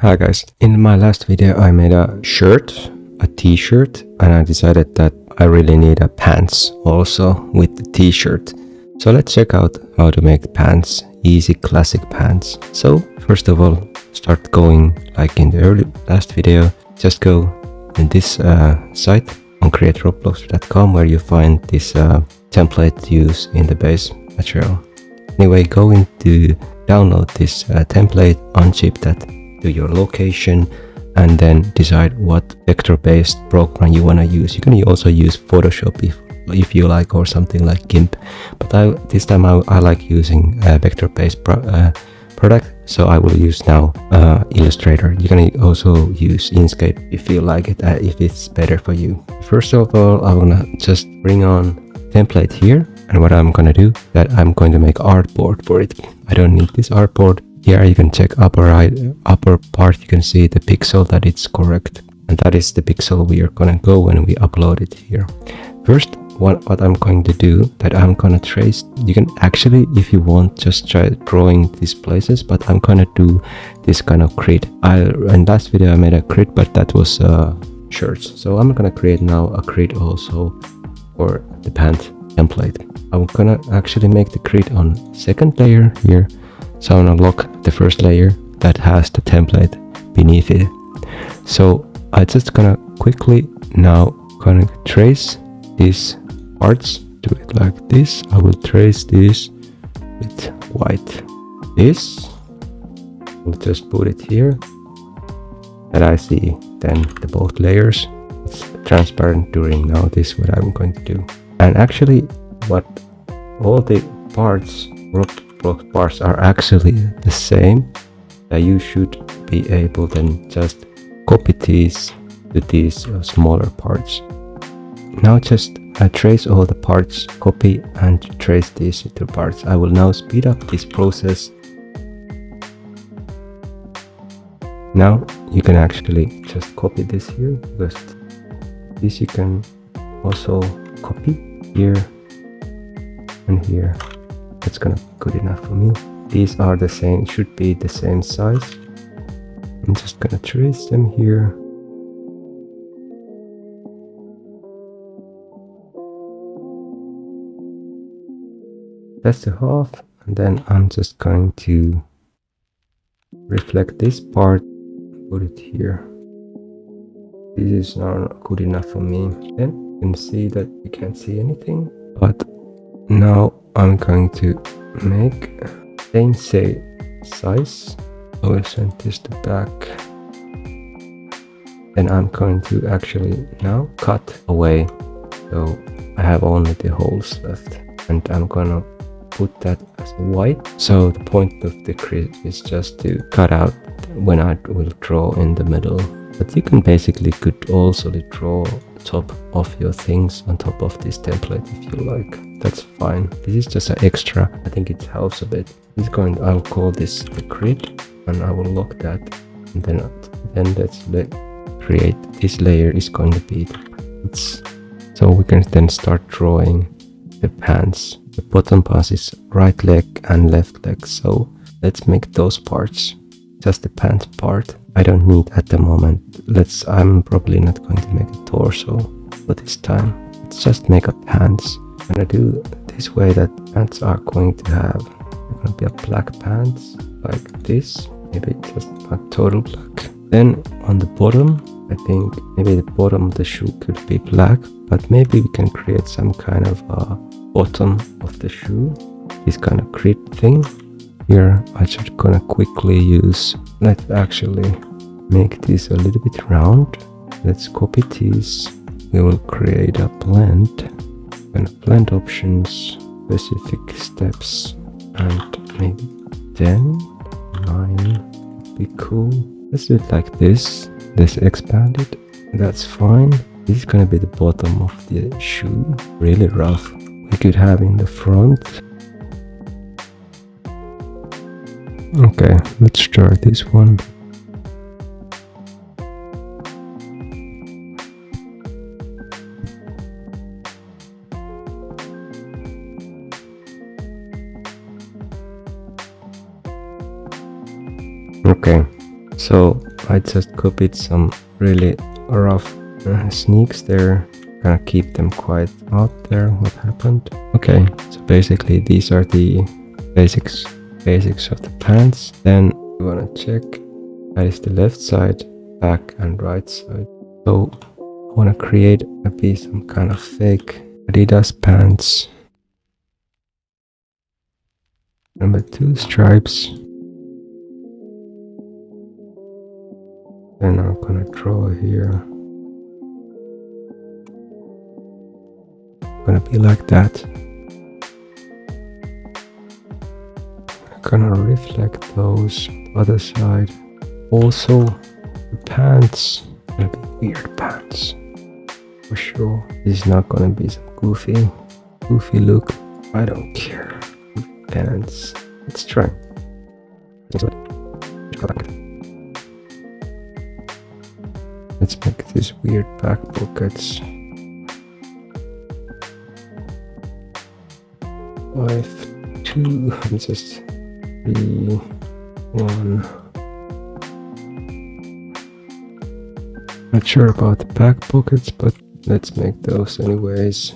Hi guys, in my last video I made a shirt, a t-shirt, and I decided that I really need a pants also with the t-shirt. So let's check out how to make pants, easy classic pants. So first of all, start going like in the last video, just go in this site on createroblox.com where you find this template to use in the base material. Anyway, go into download this template, unzip that to your location, and then decide what vector-based program you want to use. You can also use Photoshop if you like, or something like GIMP, but this time I like using a vector-based product, so I will use now Illustrator. You can also use Inkscape if you like it, if it's better for you. First of all, I want to just bring on template here, and what I'm gonna do, that I'm going to make artboard for it. I don't need this artboard. Here you can check upper part, you can see the pixel that it's correct, and that is the pixel we are gonna go when we upload it here. First, what I'm going to do, that I'm gonna trace. You can actually, if you want, just try drawing these places, but I'm gonna do this kind of grid. In last video I made a grid, but that was shirts, so I'm gonna create now a grid also for the pant template. I'm gonna actually make the grid on second layer here. So I'm gonna lock the first layer that has the template beneath it. So I just gonna quickly now gonna trace these parts, do it like this. I will trace this with white. This, we'll just put it here, and I see then the both layers. It's transparent during now this what I'm going to do. And actually what all the parts are actually the same, that you should be able then just copy these to these smaller parts. Now just trace all the parts, copy and trace these into parts. I will now speed up this process. Now you can actually just copy this here, because this you can also copy here and here. That's gonna be good enough for me. These are the same, should be the same size. I'm just gonna trace them here. That's the half, and then I'm just going to reflect this part, put it here. This is not good enough for me. Then you can see that you can't see anything, but now I'm going to make same size. I will send this to back. Then I'm going to actually now cut away, so I have only the holes left, and I'm gonna put that as white. So the point of the grid is just to cut out when I will draw in the middle. But you can basically could also draw top of your things on top of this template if you like. That's fine. This is just an extra. I think it helps a bit. I'll call this the grid, and I will lock that, and then let's create this layer is going to be the, so we can then start drawing the pants. The bottom part is right leg and left leg, so let's make those parts. Just the pants part I don't need at the moment. I'm probably not going to make a torso for this time. Let's just make a pants. I'm gonna do this way that pants are going to be a black pants like this, maybe just a total black. Then on the bottom, I think maybe the bottom of the shoe could be black, but maybe we can create some kind of a bottom of the shoe, this kind of grid thing. Here I just gonna quickly use, let's actually make this a little bit round. Let's copy these. We will create a blend, and blend options, specific steps, and maybe 10, 9 would be cool. Let's do it like this. Let's expand it. That's fine. This is gonna be the bottom of the shoe. Really rough. We could have in the front. Okay, let's try this one. Okay, so I just copied some really rough sneaks there. Gonna keep them quite out there. What happened? Okay, so basically these are the basics of the pants. Then we wanna check that is the left side, back and right side. So I wanna create maybe some kind of fake Adidas pants. Number 2 stripes. Then I'm gonna draw here. Gonna be like that. I'm gonna reflect those other side. Also, the pants gonna be weird pants for sure. This is not gonna be some goofy look. I don't care. Pants. Let's try. Let's make these weird back pockets. 5, 2, and just 3, 1. Not sure about the back pockets, but let's make those anyways.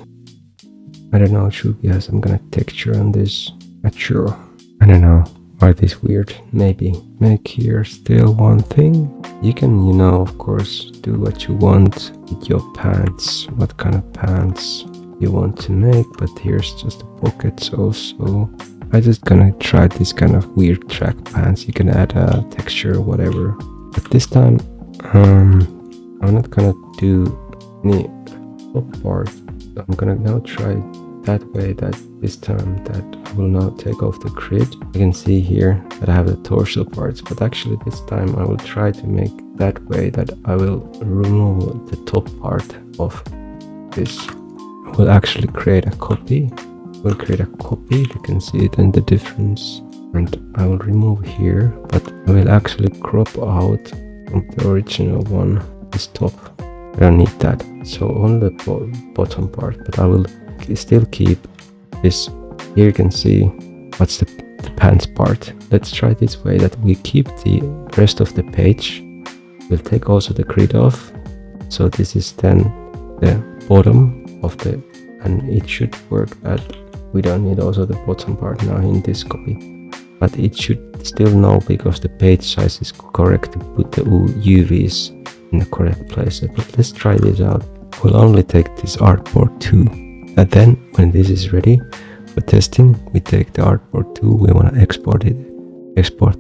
I don't know, should we have some kind of texture on this? Not sure. I don't know. Are these weird? Maybe. Make here still one thing. You can, of course, do what you want with your pants. What kind of pants you want to make, but here's just the pockets also. I just gonna try this kind of weird track pants. You can add a texture, whatever. But this time, I'm not gonna do any top part. I'm gonna now try that way, that this time that I will not take off the grid. You can see here that I have the torso parts, but actually this time I will try to make that way that I will remove the top part of this. I will actually create a copy. We'll create a copy, you can see it in the difference, and I will remove here, but I will actually crop out from the original one this top. I don't need that, so only the bottom part, but I will still keep this. Here you can see what's the pants part. Let's try this way, that we keep the rest of the page. We'll take also the grid off, so this is then the bottom of the, and it should work that we don't need also the bottom part now in this copy, but it should still know, because the page size is correct, to put the UVs in the correct place. But let's try this out. We'll only take this artboard 2. And then when this is ready for testing, we take the artboard 2, we want to export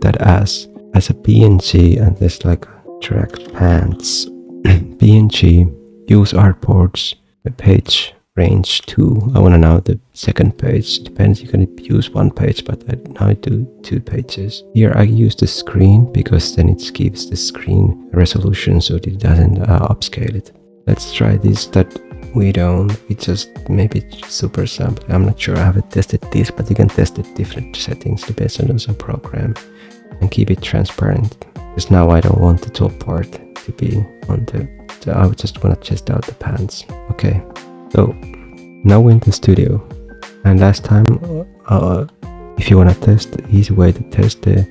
that as a PNG, and there's like track pants PNG, use artboards, the page range 2. I want to now the second page. Depends, you can use one page, but now I do 2 pages. Here I use the screen, because then it gives the screen resolution so it doesn't upscale it. Let's try this, that we just maybe super sample. I'm not sure, I haven't tested this, but you can test it different settings depends on the program, and keep it transparent, because now I don't want the top part to be on the I just want to test out the pants. Okay, so now we're in the studio, and last time if you want to test, the easy way to test the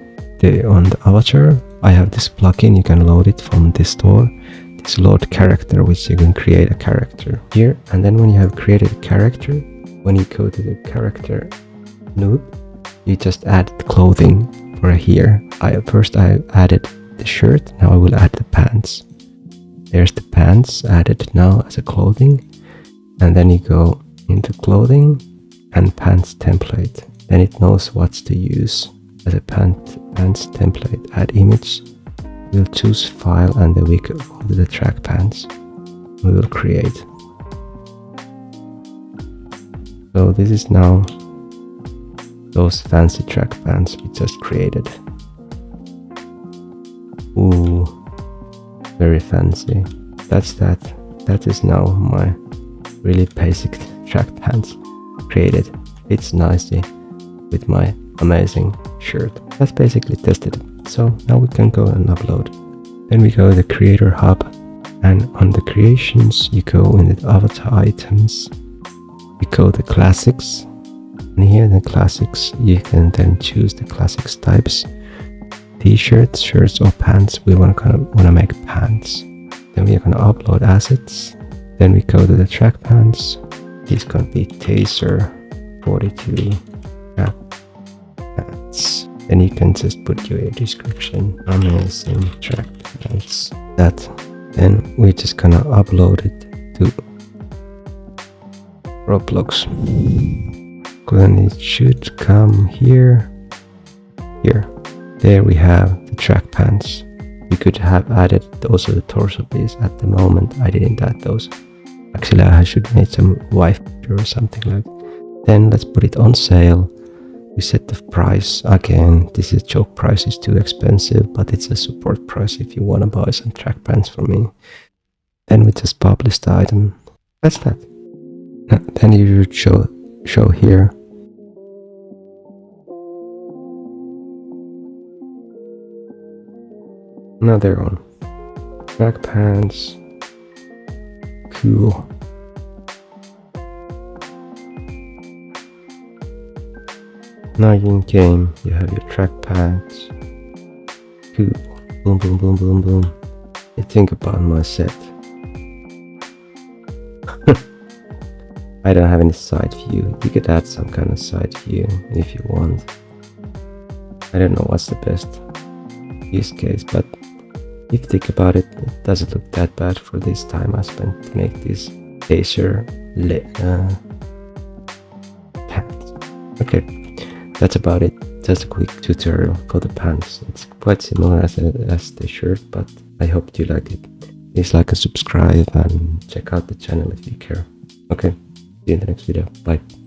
on the avatar, I have this plugin. You can load it from this store. This load character, which you can create a character here, and then when you have created a character, when you go to the character node, you just add the clothing for here. First I added the shirt, now I will add the pants. There's the pants added now as a clothing, and then you go into clothing and pants template. Then it knows what to use as a pants template. Add image. We'll choose file, and then we go to the track pants. We will create. So this is now those fancy track pants we just created. Ooh, very fancy. That is now my really basic track pants created. Fits nicely with my amazing shirt. That's basically tested. So now we can go and upload. Then we go to the creator hub, and on the creations you go in the avatar items, you go to classics, and here in the classics you can then choose the classics types. t-shirts, shirts or pants. We want to make pants. Then we are gonna upload assets. Then we go to the track pants. This gonna be Taser 42 track pants. Then you can just put your description. Amazing track pants. That. Then we're just gonna upload it to Roblox. Then it should come here. Here. There we have the track pants. We could have added also the torso piece. At the moment I didn't add those. Actually I should make some wife or something like that. Then let's put it on sale. We set the price. Again, this is joke price, is too expensive, but it's a support price if you want to buy some track pants from me. Then we just publish the item. That's that. Then you should show here. Another one. Track pants. Cool. Now in game you have your track pants. Cool. Boom boom boom boom boom. You think about my set. I don't have any side view. You could add some kind of side view if you want. I don't know what's the best use case, but if you think about it, it doesn't look that bad for this time I spent to make this Taser pants. Okay, that's about it. Just a quick tutorial for the pants. It's quite similar as the shirt, but I hope you like it. Please like and subscribe and check out the channel if you care. Okay, see you in the next video. Bye.